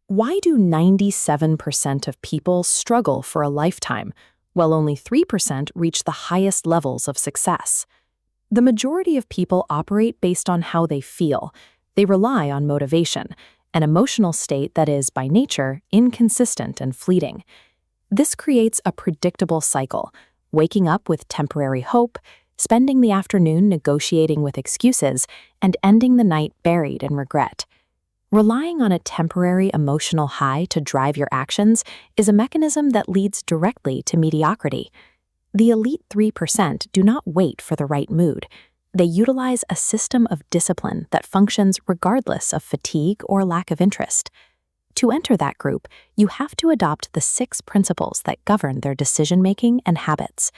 Why do 97% of people struggle for a lifetime, while only 3% reach the highest levels of success? The majority of people operate based on how they feel. They rely on motivation, an emotional state that is, by nature, inconsistent and fleeting. This creates a predictable cycle, waking up with temporary hope, spending the afternoon negotiating with excuses, and ending the night buried in regret. Relying on a temporary emotional high to drive your actions is a mechanism that leads directly to mediocrity. The elite 3% do not wait for the right mood. They utilize a system of discipline that functions regardless of fatigue or lack of interest. To enter that group, you have to adopt the 6 principles that govern their decision-making and habits.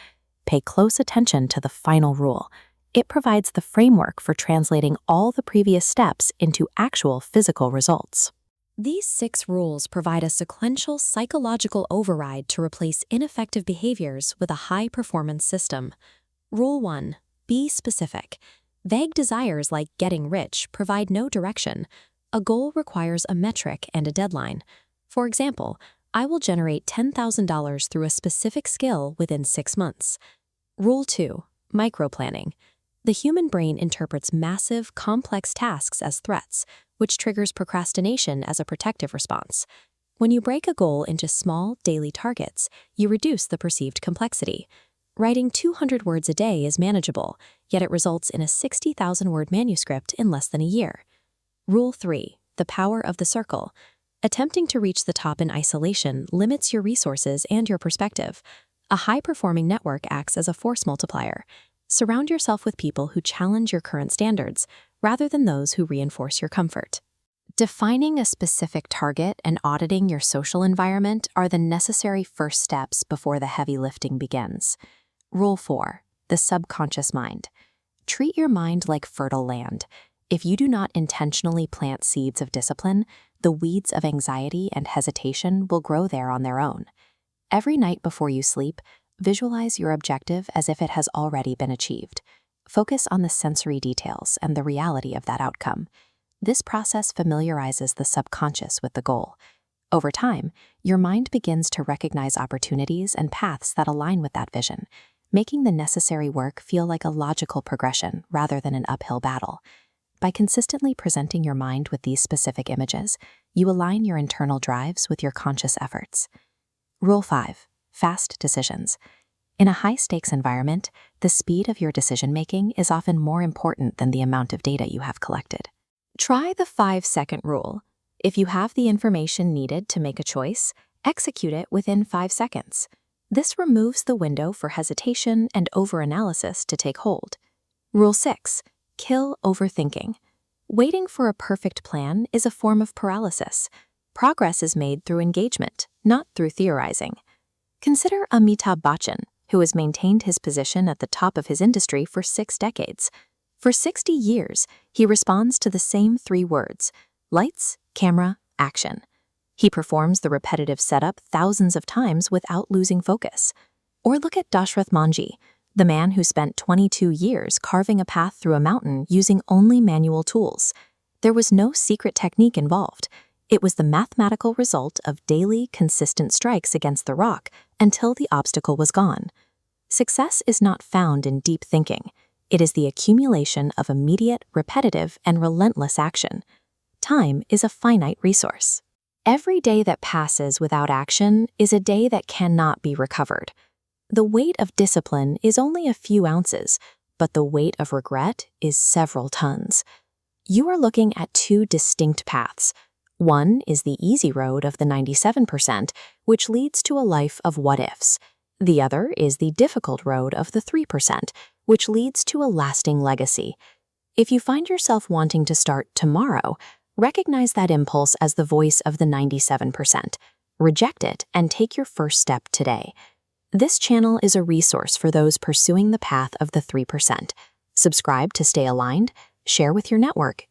Pay close attention to the final rule. It provides the framework for translating all the previous steps into actual physical results. These 6 rules provide a sequential psychological override to replace ineffective behaviors with a high-performance system. Rule 1. Be specific. Vague desires like getting rich provide no direction. A goal requires a metric and a deadline. For example, I will generate $10,000 through a specific skill within 6 months. Rule 2. Microplanning. The human brain interprets massive, complex tasks as threats, which triggers procrastination as a protective response. When you break a goal into small, daily targets, you reduce the perceived complexity. Writing 200 words a day is manageable, yet it results in a 60,000-word manuscript in less than a year. Rule 3. The power of the circle. Attempting to reach the top in isolation limits your resources and your perspective. A high-performing network acts as a force multiplier. Surround yourself with people who challenge your current standards, rather than those who reinforce your comfort. Defining a specific target and auditing your social environment are the necessary first steps before the heavy lifting begins. Rule 4. The subconscious mind. Treat your mind like fertile land. If you do not intentionally plant seeds of discipline, the weeds of anxiety and hesitation will grow there on their own. Every night before you sleep, visualize your objective as if it has already been achieved. Focus on the sensory details and the reality of that outcome. This process familiarizes the subconscious with the goal. Over time, your mind begins to recognize opportunities and paths that align with that vision, making the necessary work feel like a logical progression rather than an uphill battle. By consistently presenting your mind with these specific images, you align your internal drives with your conscious efforts. Rule 5. Fast decisions. In a high-stakes environment, the speed of your decision-making is often more important than the amount of data you have collected. Try the 5-second rule. If you have the information needed to make a choice, execute it within 5 seconds. This removes the window for hesitation and overanalysis to take hold. Rule 6. Kill overthinking. Waiting for a perfect plan is a form of paralysis. Progress is made through engagement, not through theorizing. Consider Amitabh Bachchan, who has maintained his position at the top of his industry for 6 decades. For 60 years, he responds to the same 3 words: lights, camera, action. He performs the repetitive setup thousands of times without losing focus. Or look at Dashrath Manji, the man who spent 22 years carving a path through a mountain using only manual tools. There was no secret technique involved. It was the mathematical result of daily, consistent strikes against the rock until the obstacle was gone. Success is not found in deep thinking. It is the accumulation of immediate, repetitive, and relentless action. Time is a finite resource. Every day that passes without action is a day that cannot be recovered. The weight of discipline is only a few ounces, but the weight of regret is several tons. You are looking at 2 distinct paths. One is the easy road of the 97%, which leads to a life of what-ifs. The other is the difficult road of the 3%, which leads to a lasting legacy. If you find yourself wanting to start tomorrow, recognize that impulse as the voice of the 97%. Reject it and take your first step today. This channel is a resource for those pursuing the path of the 3%. Subscribe to stay aligned, share with your network,